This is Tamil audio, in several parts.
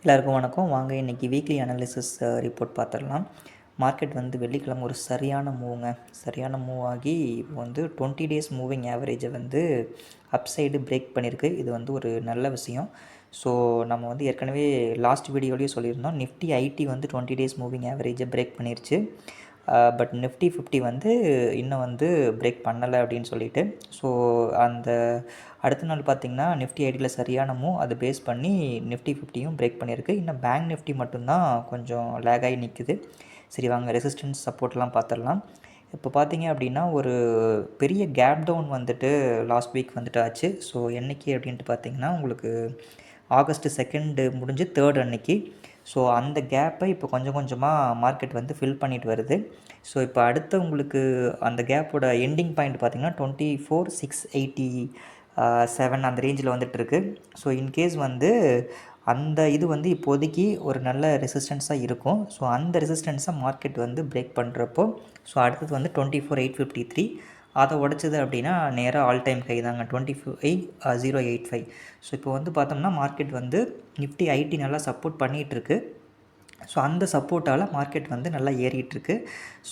எல்லாருக்கும் வணக்கம். வாங்க இன்றைக்கி வீக்லி அனாலிசிஸ் ரிப்போர்ட் பார்த்துடலாம். மார்க்கெட் வந்து வெள்ளிக்கிழமை ஒரு சரியான மூவ் ஆகி இப்போ வந்து 20 டேஸ் மூவிங் ஆவரேஜை வந்து அப்சைடு பிரேக் பண்ணியிருக்கு. இது வந்து ஒரு நல்ல விஷயம். ஸோ நம்ம வந்து ஏற்கனவே லாஸ்ட் வீடியோலேயே சொல்லியிருந்தோம், நிஃப்டி ஐடி வந்து 20 டேஸ் மூவிங் ஆவரேஜை பிரேக் பண்ணிருச்சு. பட் நிஃப்டி 50 வந்து இன்னும் வந்து பிரேக் பண்ணலை அப்படின்னு சொல்லிட்டு. ஸோ அந்த அடுத்த நாள் பார்த்திங்கன்னா நிஃப்டி ஐடியில் சரியான மூவ், அதை பேஸ் பண்ணி நிஃப்டி 50யும் பிரேக் பண்ணியிருக்கு. இன்னும் பேங்க் நிஃப்டி மட்டும்தான் கொஞ்சம் லேக் ஆகி நிற்குது. சரி வாங்க ரெசிஸ்டன்ஸ் சப்போர்ட்லாம் பார்த்துடலாம். இப்போ பார்த்தீங்க அப்படின்னா ஒரு பெரிய கேப் டவுன் வந்துட்டு லாஸ்ட் வீக் வந்துட்டு ஆச்சு. ஸோ என்றைக்கு அப்படின்ட்டு பார்த்திங்கன்னா உங்களுக்கு ஆகஸ்ட் 2 முடிஞ்சு 3 அன்னைக்கு. ஸோ அந்த கேப்பை இப்போ கொஞ்சம் கொஞ்சமாக மார்க்கெட் வந்து ஃபில் பண்ணிட்டு வருது. ஸோ இப்போ அடுத்த உங்களுக்கு அந்த கேப்போட எண்டிங் பாயிண்ட் பார்த்திங்கன்னா 24,687 அந்த ரேஞ்சில் வந்துட்டுருக்கு. ஸோ இன்கேஸ் வந்து அந்த இது வந்து இப்போதைக்கு ஒரு நல்ல ரெசிஸ்டன்ஸாக இருக்கும். ஸோ அந்த ரெசிஸ்டன்ஸை மார்க்கெட் வந்து பிரேக் பண்ணுறப்போ ஸோ அடுத்தது வந்து 24,853 அதை உடச்சிது அப்படின்னா நேராக ஆல் டைம் ஹை தாங்க 25,085. ஸோ இப்போ வந்து பார்த்தோம்னா மார்க்கெட் வந்து நிஃப்டி ஐடி நல்லா சப்போர்ட் பண்ணிகிட்ருக்கு. ஸோ அந்த சப்போர்ட்டால் மார்க்கெட் வந்து நல்லா ஏறிட்டுருக்கு.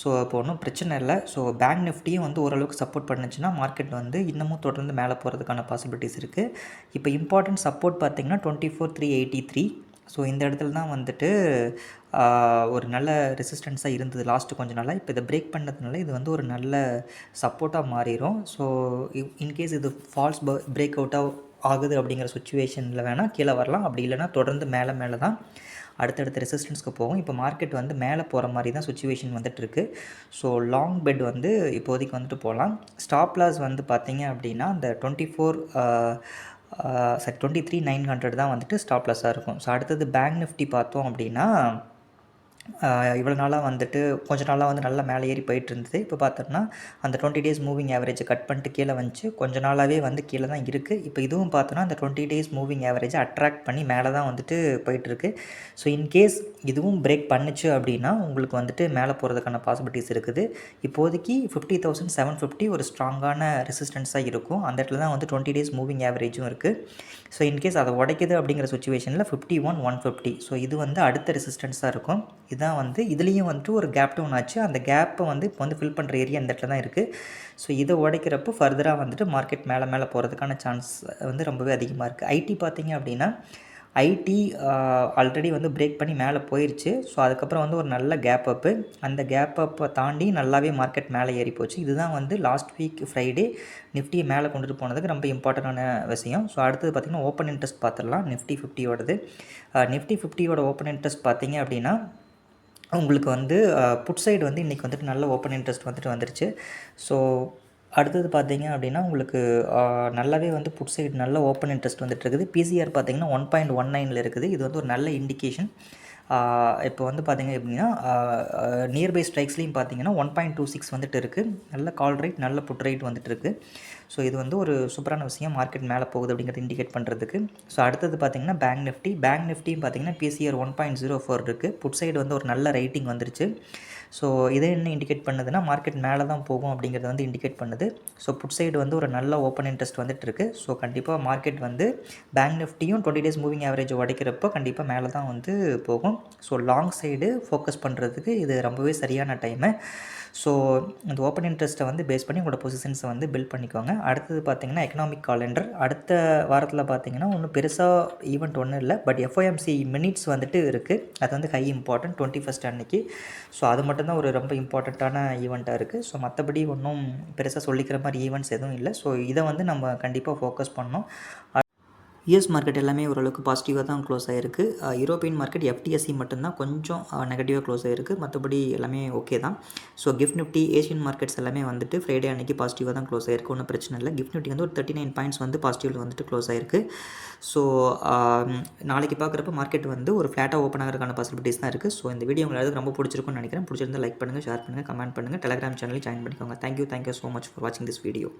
ஸோ இப்போ ஒன்றும் பிரச்சனை இல்லை. ஸோ பேங்க் நிஃப்டியும் வந்து ஓரளவுக்கு சப்போர்ட் பண்ணுச்சுன்னா மார்க்கெட் வந்து இன்னமும் தொடர்ந்து மேலே போகிறதுக்கான பாசிபிலிட்டிஸ் இருக்குது. இப்போ இம்பார்ட்டன்ட் சப்போர்ட் பார்த்திங்கன்னா 24,383. ஸோ இந்த இடத்துல தான் வந்துட்டு ஒரு நல்ல ரெசிஸ்டன்ஸாக இருந்தது லாஸ்ட்டு கொஞ்சம் நாளாக. இப்போ இதை பிரேக் பண்ணதுனால இது வந்து ஒரு நல்ல சப்போர்ட்டாக மாறிடும். ஸோ இன்கேஸ் இது ஃபால்ஸ் பிரேக் அவுட்டாக ஆகுது அப்படிங்கிற சுச்சுவேஷனில் வேணால் கீழே வரலாம். அப்படி இல்லைனா தொடர்ந்து மேலே தான் அடுத்தடுத்த ரெசிஸ்டன்ஸ்க்கு போகும். இப்போ மார்க்கெட் வந்து மேலே போகிற மாதிரி தான் சுச்சுவேஷன் வந்துட்டுருக்கு. ஸோ லாங் பெட் வந்து இப்போதைக்கு வந்துட்டு போகலாம். ஸ்டாப் லாஸ் வந்து பார்த்திங்க அப்படின்னா அந்த 23,900 தான் வந்துட்டு ஸ்டாப் லாஸாக இருக்கும். ஸோ அடுத்தது பேங்க் நிஃப்டி பார்த்தோம் அப்படின்னா இவ்வளோ நாளாக வந்துட்டு கொஞ்ச நாளாக வந்து நல்லா மேலே ஏறி போயிட்டு இருந்தது. இப்போ பார்த்தோம்னா அந்த 20 டேஸ் மூவிங் ஆவரேஜை கட் பண்ணிட்டு கீழே வந்துச்சு. கொஞ்ச நாளாகவே வந்து கீழே தான் இருக்குது. இப்போ இதுவும் பார்த்தோன்னா அந்த 20 டேஸ் மூவிங் ஆவரேஜை அட்ராக்ட் பண்ணி மேலே தான் வந்துட்டு போயிட்டுருக்கு. ஸோ இன்கேஸ் இதுவும் பிரேக் பண்ணுச்சு அப்படின்னா உங்களுக்கு வந்துட்டு மேலே போகிறதுக்கான பாசிபிலிட்டிஸ் இருக்குது. இப்போதைக்கு 50,750 ஒரு ஸ்ட்ராங்கான ரெசிஸ்டன்ஸாக இருக்கும். அந்த இடத்துல தான் வந்து 20 டேஸ் மூவிங் ஆவரேஜும் இருக்குது. ஸோ இன்கேஸ் அதை உடைக்குது அப்படிங்கிற சுச்சுவேஷனில் 51,150. ஸோ இது வந்து அடுத்த ரெசிஸ்டன்ஸாக இருக்கும். இதுதான் வந்து இதுலேயும் வந்துட்டு ஒரு கேப் டவுன் ஆச்சு. அந்த கேப்பை வந்து இப்போ வந்து ஃபில் பண்ணுற ஏரியா அந்த இடத்துல தான் இருக்குது. ஸோ இதை உடைக்கிறப்போ ஃபர்தராக வந்துட்டு மார்க்கெட் மேலே போகிறதுக்கான சான்ஸ் வந்து ரொம்பவே அதிகமாக இருக்குது. ஐடி பார்த்திங்க அப்படின்னா ஐடி ஆல்ரெடி வந்து பிரேக் பண்ணி மேலே போயிடுச்சு. ஸோ அதுக்கப்புறம் வந்து ஒரு நல்ல கேப் அப்பு, அந்த கேப் அப்பை தாண்டி நல்லாவே மார்க்கெட் மேலே ஏறி போச்சு. இதுதான் வந்து லாஸ்ட் வீக் ஃப்ரைடே நிஃப்டியை மேலே கொண்டுட்டு போனதுக்கு ரொம்ப இம்பார்ட்டண்டான விஷயம். ஸோ அடுத்தது பார்த்திங்கன்னா ஓப்பன் இன்ட்ரெஸ்ட் பார்த்துடலாம். நிஃப்டி 50யோடது நிஃப்டி 50யோட ஓப்பன் இன்ட்ரெஸ்ட் பார்த்திங்க அப்படின்னா உங்களுக்கு வந்து புட் சைடு வந்து இன்றைக்கி வந்துட்டு நல்ல ஓப்பன் இன்ட்ரெஸ்ட் வந்துட்டு வந்துருச்சு. ஸோ அடுத்தது பார்த்திங்க அப்படின்னா உங்களுக்கு நல்லாவே வந்து புட் சைடு நல்ல ஓப்பன் இன்ட்ரெஸ்ட் வந்துட்டு இருக்குது. பிசிஆர் பார்த்திங்கன்னா 1.19 இருக்குது. இது வந்து ஒரு நல்ல இண்டிகேஷன். இப்போ வந்து பார்த்திங்க அப்படின்னா நியர்பை ஸ்ட்ரைக்ஸ்லேயும் பார்த்திங்கன்னா 1.26 வந்துட்டு இருக்குது. நல்ல கால் ரேட் நல்ல புட் ரேட் வந்துட்டு இருக்குது. ஸோ இது வந்து ஒரு சூப்பரான விஷயம், மார்க்கெட் மேலே போகுது அப்படிங்கிறது இண்டிகேட் பண்ணுறதுக்கு. ஸோ அடுத்தது பார்த்திங்கன்னா பேங்க் நிஃப்டியும் பார்த்திங்கன்னா பிசிஆர் 1.04 இருக்குது. புட் சைடு வந்து ஒரு நல்ல ரேட்டிங் வந்துருச்சு. ஸோ இதை என்ன இண்டிகேட் பண்ணுதுன்னா மார்க்கெட் மேலே தான் போகும் அப்படிங்கிறது வந்து இண்டிகேட் பண்ணுது. ஸோ புட் சைடு வந்து ஒரு நல்ல ஓப்பன் இன்ட்ரெஸ்ட் வந்துட்டு இருக்குது. ஸோ கண்டிப்பாக மார்க்கெட் வந்து பேங்க் நிஃப்டியும் 20 டேஸ் மூவிங் ஆவரேஜ் உடைக்கிறப்போ கண்டிப்பாக மேலே தான் வந்து போகும். ஸோ லாங் சைடு ஃபோக்கஸ் பண்ணுறதுக்கு இது ரொம்பவே சரியான டைமு. ஸோ இந்த ஓப்பன் இன்ட்ரெஸ்ட்டை வந்து பேஸ் பண்ணி உங்களோட பொசிஷன்ஸை வந்து பில்ட் பண்ணிக்கோங்க. அடுத்தது பார்த்திங்கன்னா எக்கனாமிக் காலண்டர் அடுத்த வாரத்தில் பார்த்திங்கன்னா ஒன்றும் பெருசாக ஈவெண்ட் ஒன்றும் இல்லை. பட் எஃப்ஓஎம்சி மினிட்ஸ் வந்துட்டு இருக்குது. அது வந்து ஹை இம்பார்ட்டன்ட் 21st அன்னைக்கு. ஸோ அது மட்டும்தான் ஒரு ரொம்ப இம்பார்ட்டண்ட்டான ஈவெண்ட்டாக இருக்குது. ஸோ மற்றபடி ஒன்றும் பெருசாக சொல்லிக்கிற மாதிரி ஈவெண்ட்ஸ் எதுவும் இல்லை. ஸோ இதை வந்து நம்ம கண்டிப்பாக ஃபோக்கஸ் பண்ணோம். யூஎஸ் மார்க்கெட் எல்லாமே ஓரளவுக்கு பாசிட்டிவாக தான் க்ளோஸ் ஆகிருக்கு. யூரோப்பியன் மார்க்கெட் எஃப்டிஎஸ்சி மட்டும்தான் கொஞ்சம் நெகட்டிவாக க்ளோஸ் ஆகிருக்கு. மற்றபடி எல்லாமே ஓகே தான். So gift Nifty Asian markets எல்லாமே வந்துட்டு ஃப்ரைடே அன்றைக்கி பாசிட்டிவாக தான் க்ளோஸ் ஆகிருக்கு. ஒன்றும் பிரச்சனை இல்லை. கிஃப்ட் நிஃப்டி வந்து ஒரு 39 பாயிண்ட்ஸ் வந்து பாசிட்டிவில் வந்துட்டு க்ளோஸ் ஆகிருக்கு. ஸோ நாளைக்கு பார்க்குறப்ப மார்க்கெட் வந்து ஒரு ஃப்ளாட்டாக ஓப்பன் ஆகிறதுக்கான பாசிபிலிட்டிஸ் தான் இருக்குது. ஸோ இந்த வீடியோ உங்களுக்கு ரொம்ப பிடிச்சிருக்குன்னு நினைக்கிறேன். பிடிச்சிருந்தால் லைக் பண்ணுங்கள், ஷேர் பண்ணுங்கள், கமெண்ட் பண்ணுங்கள். டெலிகிராம் சேனலில் ஜாயின் பண்ணிக்கோங்க. தேங்க்யூ ஸோ மச் ஃபார் வாட்சிங் திஸ் வீடியோ.